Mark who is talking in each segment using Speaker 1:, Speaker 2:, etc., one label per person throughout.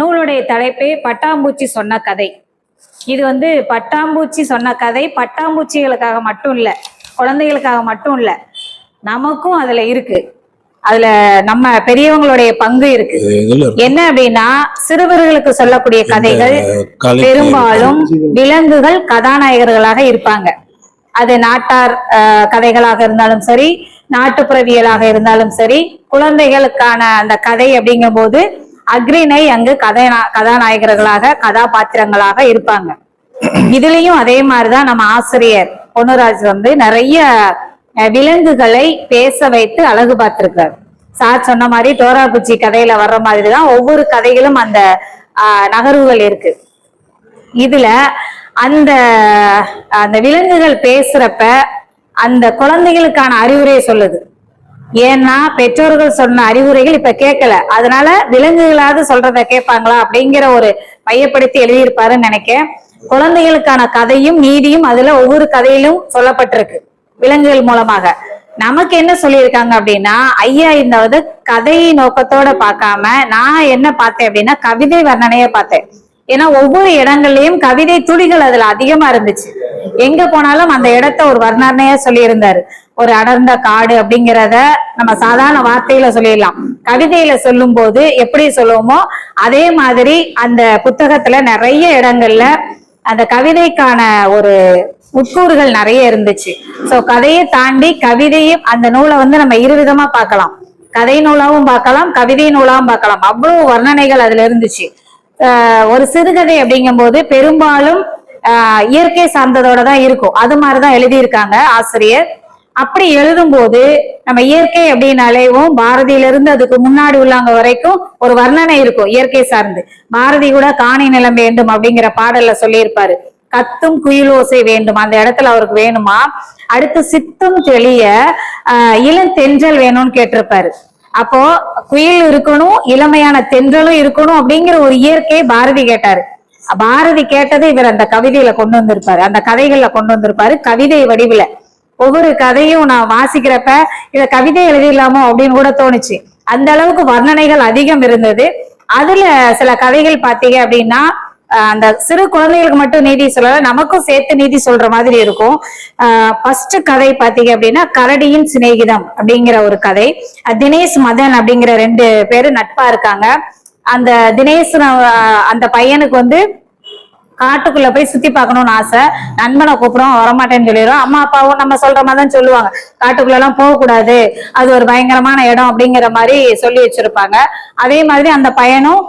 Speaker 1: நூலுடைய தலைப்பே பட்டாம்பூச்சி சொன்ன கதை. இது பட்டாம்பூச்சி சொன்ன கதை பட்டாம்பூச்சிகளுக்காக மட்டும் இல்ல, குழந்தைகளுக்காக மட்டும் இல்ல, நமக்கும் அதுல இருக்கு. அதுல நம்ம பெரியவங்களுடைய பங்கு இருக்கு. என்ன அப்படின்னா, சிறுவர்களுக்கு சொல்லக்கூடிய கதைகள் பெரும்பாலும் விலங்குகள் கதாநாயகர்களாக இருப்பாங்க. அது நாட்டார் கதைகளாக இருந்தாலும் சரி, நாட்டுப்புறவியலாக இருந்தாலும் சரி, குழந்தைகளுக்கான அந்த கதை அப்படிங்கும் போது அக்ரிணை அங்கு கதாநாயகர்களாக கதாபாத்திரங்களாக இருப்பாங்க. இதுலயும் அதே மாதிரிதான் நம்ம ஆசிரியர் பொன்னுராஜ் நிறைய விலங்குகளை பேச வைத்து அழகு பார்த்திருக்காரு. சார் சொன்ன மாதிரி டோரா பூச்சி கதையில வர்ற மாதிரிதான் ஒவ்வொரு கதைகளும் அந்த நகர்வுகள் இருக்கு. இதுல அந்த அந்த விலங்குகள் பேசுறப்ப அந்த குழந்தைகளுக்கான அறிவுரையை சொல்லுது. ஏன்னா பெற்றோர்கள் சொன்ன அறிவுரைகள் இப்ப கேட்கல, அதனால விலங்குகளாவது சொல்றத கேட்பாங்களா அப்படிங்கிற ஒரு மையப்படுத்தி எழுதியிருப்பாருன்னு நினைக்கிறேன். குழந்தைகளுக்கான கதையும் நீதியும் அதுல ஒவ்வொரு கதையிலும் சொல்லப்பட்டிருக்கு விலங்குகள் மூலமாக. நமக்கு என்ன சொல்லியிருக்காங்க அப்படின்னா, ஐயா இந்த கதை நோக்கத்தோட பார்க்காம நான் என்ன பார்த்தேன் அப்படின்னா கவிதை வர்ணனைய பார்த்தேன். ஏன்னா ஒவ்வொரு இடங்கள்லயும் கவிதை துளிகள் அதுல அதிகமா இருந்துச்சு. எங்க போனாலும் அந்த இடத்த ஒரு வர்ணனையா சொல்லியிருந்தாரு. ஒரு அடர்ந்த காடு அப்படிங்கிறத நம்ம சாதாரண வார்த்தையில சொல்லிடலாம், கவிதையில சொல்லும் போது எப்படி சொல்லுவோமோ அதே மாதிரி அந்த புத்தகத்துல நிறைய இடங்கள்ல அந்த கவிதைக்கான ஒரு உட்கூறுகள் நிறைய இருந்துச்சு. சோ கதையை தாண்டி கவிதையும் அந்த நூலை நம்ம இருவிதமா பார்க்கலாம். கதை நூலாவும் பார்க்கலாம், கவிதை நூலாவும் பார்க்கலாம். அவ்வளவு வர்ணனைகள் அதுல இருந்துச்சு. ஒரு சிறுகதை அப்படிங்கும் போது பெரும்பாலும் இயற்கை சார்ந்ததோட தான் இருக்கும். அது மாதிரிதான் எழுதியிருக்காங்க ஆசிரியர். அப்படி எழுதும் போது நம்ம இயற்கை அப்படின்னாலேவும் பாரதியிலிருந்து அதுக்கு முன்னாடி உள்ளவங்க வரைக்கும் ஒரு வர்ணனை இருக்கும் இயற்கை சார்ந்து. பாரதி கூட காணி நிலம் வேண்டும் அப்படிங்கிற பாடல்ல சொல்லியிருப்பாரு. கத்தும் குயிலோசை வேண்டும், அந்த இடத்துல அவருக்கு வேணுமா. அடுத்து சித்தும் தெளிய இளந்தென்றல் வேணும்னு கேட்டிருப்பாரு. அப்போ குயில் இருக்கணும், இளமையான தென்றலும் இருக்கணும் அப்படிங்கிற ஒரு இயற்கையை பாரதி கேட்டாரு. பாரதி கேட்டதை இவர் அந்த கவிதையில கொண்டு வந்திருப்பாரு, அந்த கதைகள்ல கொண்டு வந்திருப்பாரு கவிதை வடிவுல. ஒவ்வொரு கதையும் நான் வாசிக்கிறப்ப இத கவிதை எழுதிடலாமோ அப்படின்னு கூட தோணுச்சு. அந்த அளவுக்கு வர்ணனைகள் அதிகம் இருந்தது. அதுல சில கதைகள் பாத்தீங்க அப்படின்னா அந்த சிறு குழந்தைகளுக்கு மட்டும் நீதி சொல்லல, நமக்கும் சேர்த்து நீதி சொல்ற மாதிரி இருக்கும். ஃபர்ஸ்ட் கதை பாத்தீங்க அப்படின்னா கரடியின் சிநேகிதம் அப்படிங்கிற ஒரு கதை. தினேஷ் மதன் அப்படிங்கிற 2 பேரு நட்பா இருக்காங்க. அந்த தினேஷ் அந்த பையனுக்கு காட்டுக்குள்ள போய் சுத்தி பார்க்கணும்னு ஆசை. நண்பனை கூப்பிடும், வரமாட்டேன்னு சொல்லிடுவோம். அம்மா அப்பாவும் நம்ம சொல்ற மாதிரி தான் சொல்லுவாங்க, காட்டுக்குள்ள எல்லாம் போகக்கூடாது, அது ஒரு பயங்கரமான இடம் அப்படிங்கிற மாதிரி சொல்லி வச்சிருப்பாங்க. அதே மாதிரி அந்த பையனும்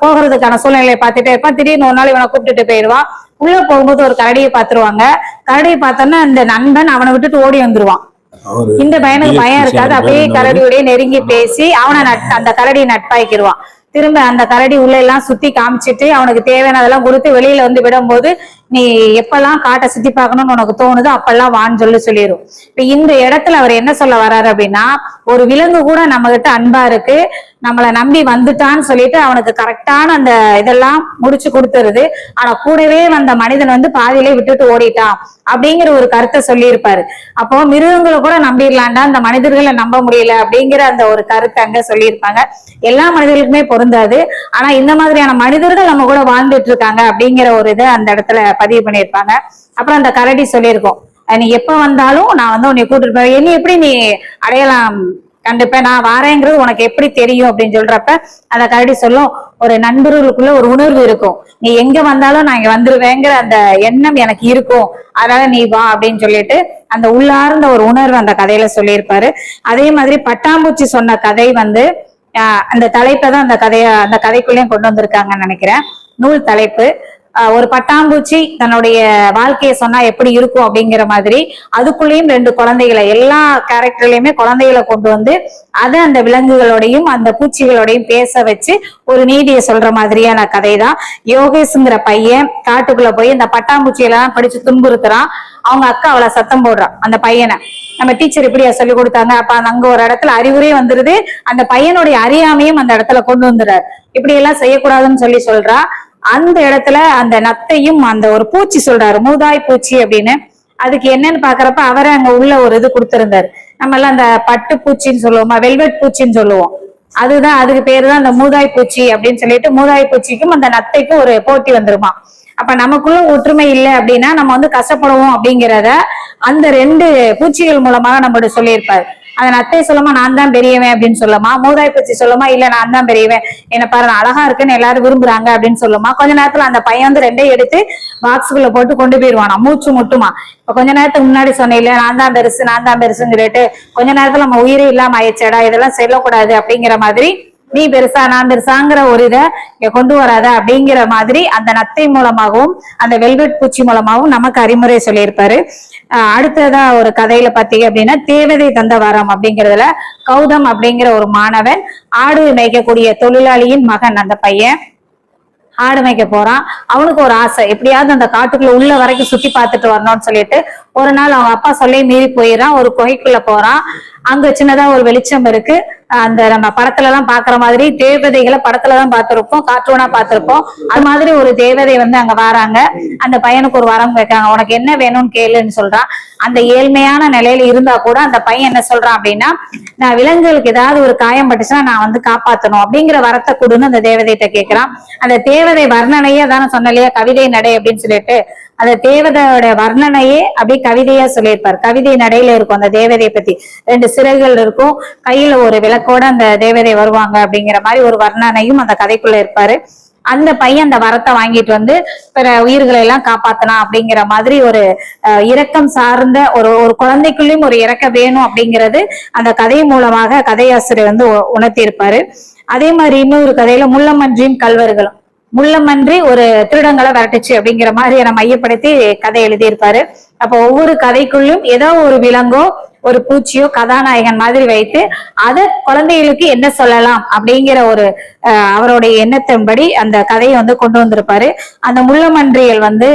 Speaker 1: போகிறதுக்கான சூழ்நிலையை பார்த்துட்டே இருப்பான். திடீர்னு ஒரு நாள் இவனை கூப்பிட்டுட்டு போயிடுவான். உள்ள போகும்போது ஒரு கரடியை பார்த்துருவாங்க. கரடியை பார்த்தோன்னா அந்த நண்பன் அவனை விட்டுட்டு ஓடி வந்துருவான். இந்த பையனுக்கு பயம் இருக்காது, அப்படியே கரடியோடய நெருங்கி பேசி அவனை அந்த கரடியை நட்பாய்க்கிடுவான். திரும்ப அந்த கரடி உள்ள எல்லாம் சுத்தி காமிச்சிட்டு அவனுக்கு தேவையானதெல்லாம் கொடுத்து வெளியில விடும் போது, நீ எப்பெல்லாம் காட்டை சுத்தி பார்க்கணும்னு உனக்கு தோணுதோ அப்பெல்லாம் வான்னு சொல்லிடும். இப்ப இந்த இடத்துல அவர் என்ன சொல்ல வர்றாரு அப்படின்னா, ஒரு விலங்கு கூட நம்ம கிட்ட அன்பா இருக்கு, நம்மளை நம்பி வந்துட்டான்னு சொல்லிட்டு அவனுக்கு கரெக்டான அந்த இதெல்லாம் முடிச்சு கொடுத்துருது. ஆனா கூடவே வந்த மனிதன் பாதியிலே விட்டுட்டு ஓடிட்டான் அப்படிங்கிற ஒரு கருத்தை சொல்லியிருப்பாரு. அப்போ மிருகங்களை கூட நம்பிடலாண்டா, அந்த மனிதர்களை நம்ப முடியல அப்படிங்கிற அந்த ஒரு கருத்தை அங்க சொல்லியிருப்பாங்க. எல்லா மனிதர்களுக்குமே பொருந்தாது, ஆனா இந்த மாதிரியான மனிதர்கள் நம்ம கூட வாழ்ந்துட்டு இருக்காங்க அப்படிங்கிற ஒரு இதை அந்த இடத்துல பதிவு பண்ணியிருப்பாங்க. அப்புறம் அந்த கரடி சொல்லியிருக்கோம், நீ எப்ப வந்தாலும் நான் உன்னை கூட்டிட்டு போய் என்ன எப்படி நீ அடையலாம் கண்டிப்பா நான் வாரேங்கிறது உனக்கு எப்படி தெரியும் அப்படின்னு சொல்றப்ப அந்த கரடி சொல்லும், ஒரு நண்பர்களுக்குள்ள ஒரு உணர்வு இருக்கும், நீ எங்க வந்தாலும் நான் இங்க வந்துருவேங்கிற அந்த எண்ணம் எனக்கு இருக்கும், அதனால நீ வா அப்படின்னு சொல்லிட்டு அந்த உள்ளார்ந்த ஒரு உணர்வு அந்த கதையில சொல்லியிருப்பாரு. அதே மாதிரி பட்டாம்பூச்சி சொன்ன கதை அந்த தலைப்பை தான் அந்த கதைக்குள்ளேயும் கொண்டு வந்திருக்காங்கன்னு நினைக்கிறேன். நூல் தலைப்பு ஒரு பட்டாம்பூச்சி தன்னுடைய வாழ்க்கையை சொன்னா எப்படி இருக்கும் அப்படிங்கிற மாதிரி அதுக்குள்ளேயும் 2 குழந்தைகளை, எல்லா கேரக்டர்லயுமே குழந்தைகளை கொண்டு அதை அந்த விலங்குகளோடையும் அந்த பூச்சிகளோடையும் பேச வச்சு ஒரு நீதியை சொல்ற மாதிரியான கதை தான். யோகேஷ்ங்கிற பையன் காட்டுக்குள்ள போய் இந்த பட்டாம்பூச்சியெல்லாம் படிச்சு துன்புறுத்துறான். அவங்க அக்கா அவளை சத்தம் போடுறான் அந்த பையனை, நம்ம டீச்சர் இப்படியா சொல்லி கொடுத்தாங்க. அப்ப அங்க ஒரு இடத்துல அறிவுரையே வந்துருது, அந்த பையனுடைய அறியாமையும் அந்த இடத்துல கொண்டு வந்துடுறாரு, இப்படி எல்லாம் செய்யக்கூடாதுன்னு சொல்றா. அந்த இடத்துல அந்த நத்தையும் அந்த ஒரு பூச்சி சொல்றாரு, மூதாய் பூச்சி அப்படின்னு. அதுக்கு என்னன்னு பாக்குறப்ப அவரை அங்க உள்ள ஒரு இது கொடுத்திருந்தாரு. நம்ம எல்லாம் அந்த பட்டு பூச்சின்னு சொல்லுவோமா, வெல்வெட் பூச்சின்னு சொல்லுவோம், அதுதான் அதுக்கு பேரு தான் அந்த மூதாய் பூச்சி அப்படின்னு சொல்லிட்டு மூதாய் பூச்சிக்கும் அந்த நத்தைக்கும் ஒரு போட்டி வந்துருமா. அப்ப நமக்குள்ள ஒற்றுமை இல்லை அப்படின்னா நம்ம வந்து கஷ்டப்படுவோம் அப்படிங்கிறத அந்த 2 பூச்சிகள் மூலமாக நம்மகிட்ட சொல்லியிருப்பாரு. அந்த நத்தை சொல்லுமா நான் தான் பெரியவன் அப்படின்னு சொல்லுமா, மூதாய் பூச்சி சொல்லுமா இல்ல நான் தான் பெரியவன், என்ன பாரு அழகா இருக்குன்னு எல்லாரும் விரும்புறாங்க அப்படின்னு சொல்லுமா. கொஞ்ச நேரத்துல அந்த பையன் வந்து 2 எடுத்து பாக்ஸுக்குள்ள போட்டு கொண்டு போயிருவானா, மூச்சு முட்டுமா. இப்ப கொஞ்ச நேரத்துக்கு முன்னாடி சொன்னேன் இல்ல நான் தான் பெருசுன்னு சொல்லிட்டு கொஞ்ச நேரத்துல நம்ம உயிரே இல்லாம ஆயிடுச்சேடா, இதெல்லாம் சொல்லக்கூடாது அப்படிங்கிற மாதிரி நீ பெருசா நான் பெருசாங்கிற ஒரு இதை கொண்டு வராத அப்படிங்கிற மாதிரி அந்த நத்தை மூலமாகவும் அந்த வெல்வெட் பூச்சி மூலமாகவும் நமக்கு அறிமுறை சொல்லியிருப்பாரு. அடுத்ததா ஒரு கதையில பாத்தீங்க அப்படின்னா தேவதை தந்த வரம் அப்படிங்கிறதுல கௌதம் அப்படிங்கிற ஒரு மாணவன் ஆடு மேய்க்கக்கூடிய தொழிலாளியின் மகன். அந்த பையன் ஆடு மேய்க்க போறான். அவனுக்கு ஒரு ஆசை, எப்படியாவது அந்த காட்டுக்குள்ள உள்ள வரைக்கும் சுத்தி பார்த்துட்டு வரணும்னு சொல்லிட்டு ஒரு நாள் அவங்க அப்பா சொல்லி மீறி போயிடறான். ஒரு குகைக்குள்ள போறான். அங்க சின்னதா ஒரு வெளிச்சம் இருக்கு. அந்த நம்ம படத்துல எல்லாம் பாக்குற மாதிரி தேவதைகளை படத்துலதான் பார்த்திருப்போம், கார்ட்டூனா பார்த்திருப்போம். அது மாதிரி ஒரு தேவதை வந்து அங்க வராங்க. அந்த பையனுக்கு ஒரு வரம் கேட்காங்க, உனக்கு என்ன வேணும்னு கேளுன்னு சொல்றான். அந்த ஏழ்மையான நிலையில இருந்தா கூட அந்த பையன் என்ன சொல்றான் அப்படின்னா, நான் விலங்குகளுக்கு ஏதாவது ஒரு காயம் பட்டுச்சுன்னா நான் வந்து காப்பாத்தணும் அப்படிங்கிற வரத்தை கொடுன்னு அந்த தேவதைகிட்ட கேட்கிறான். அந்த தேவதை வர்ணனையே தானே சொன்னலையா கவிதை நடை அப்படின்னு சொல்லிட்டு, அந்த தேவதையோட வர்ணனையே அப்படியே கவிதையா சொல்லியிருப்பார். கவிதை நடையில இருக்கும் அந்த தேவதையை பத்தி. 2 சிறகுகள் இருக்கும், கையில ஒரு விளக்கோட அந்த தேவதை வருவாங்க அப்படிங்கிற மாதிரி ஒரு வர்ணனையும் அந்த கதைக்குள்ள இருப்பாரு. அந்த பையன் அந்த வரத்தை வாங்கிட்டு வந்து பிற உயிர்களை எல்லாம் காப்பாத்தலாம் அப்படிங்கிற மாதிரி ஒரு இரக்கம் சார்ந்த ஒரு குழந்தைக்குள்ளேயும் ஒரு இறக்க வேணும் அப்படிங்கிறது அந்த கதை மூலமாக கதையாசிரியர் வந்து உணர்த்தி இருப்பாரு. அதே மாதிரி இன்னொரு கதையில முள்ளமன்றியும் கல்வர்களும், முள்ளமன்றி ஒரு திருடங்களை விரட்டுச்சு அப்படிங்கிற மாதிரி மையப்படுத்தி கதை எழுதியிருப்பாரு. அப்போ ஒவ்வொரு கதைக்குள்ளும் ஏதோ ஒரு விலங்கோ ஒரு பூச்சியோ கதாநாயகன் மாதிரி வைத்து அதை குழந்தைகளுக்கு என்ன சொல்லலாம் அப்படிங்கிற ஒரு அவருடைய எண்ணத்தின்படி அந்த கதையை வந்து கொண்டு வந்திருப்பாரு. அந்த முள்ளமன்றியல் வந்து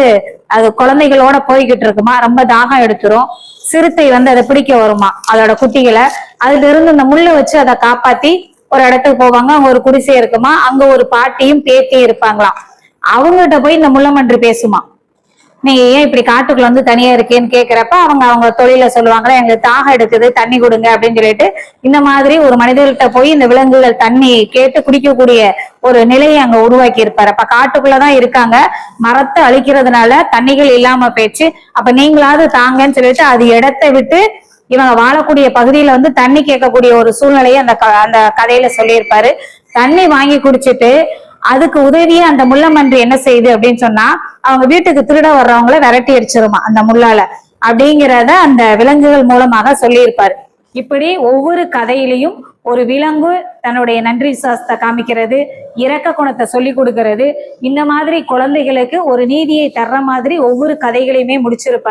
Speaker 1: அது குழந்தைகளோட போய்கிட்டு இருக்குமா, ரொம்ப தாகம் எடுத்துரும். சிறுத்தை வந்து அதை பிடிக்க வருமா அதோட குட்டிகளை, அதுல இருந்து அந்த முள்ளை வச்சு அதை காப்பாத்தி ஒரு இடத்துக்கு போவாங்க. அங்க ஒரு குடிசை இருக்குமா, அங்க ஒரு பாட்டியும் பேத்தியும் இருப்பாங்களாம். அவங்ககிட்ட போய் இந்த முள்ளமன்றி பேசுமா, நீங்க ஏன் இப்படி காட்டுக்குள்ள வந்து தனியா இருக்கேன்னு கேக்குறப்ப அவங்க தொழில சொல்லுவாங்களா, எங்களுக்கு தாகம் எடுக்குது தண்ணி கொடுங்க அப்படின்னு சொல்லிட்டு இந்த மாதிரி ஒரு மனிதர்கிட்ட போய் இந்த விலங்குகள் தண்ணி கேட்டு குடிக்கக்கூடிய ஒரு நிலையை அங்க உருவாக்கி இருப்பாரு. அப்ப காட்டுக்குள்ளதான் இருக்காங்க, மரத்தை அழிக்கிறதுனால தண்ணிகள் இல்லாம போயிடுச்சு, அப்ப நீங்களாவது தாங்கன்னு சொல்லிட்டு அது இடத்தை விட்டு இவங்க வாழக்கூடிய பகுதியில வந்து தண்ணி கேட்கக்கூடிய ஒரு சூழ்நிலையை அந்த கதையில சொல்லியிருப்பாரு. தண்ணி வாங்கி குடிச்சிட்டு அதுக்கு உதவியே அந்த முள்ளமன்றி என்ன செய்யுது அப்படின்னு சொன்னா, அவங்க வீட்டுக்கு திருட வர்றவங்கள விரட்டி அடிச்சிருமா அந்த முள்ளால அப்படிங்கிறத அந்த விலங்குகள் மூலமாக சொல்லியிருப்பாரு. இப்படி ஒவ்வொரு கதையிலையும் ஒரு விலங்கு தன்னுடைய நன்றி விசுவாசத்தை காமிக்கிறது, இரக்க குணத்தை சொல்லி கொடுக்கறது, இந்த மாதிரி குழந்தைகளுக்கு ஒரு நீதியை தர்ற மாதிரி ஒவ்வொரு கதைகளையுமே முடிச்சிருப்பாரு.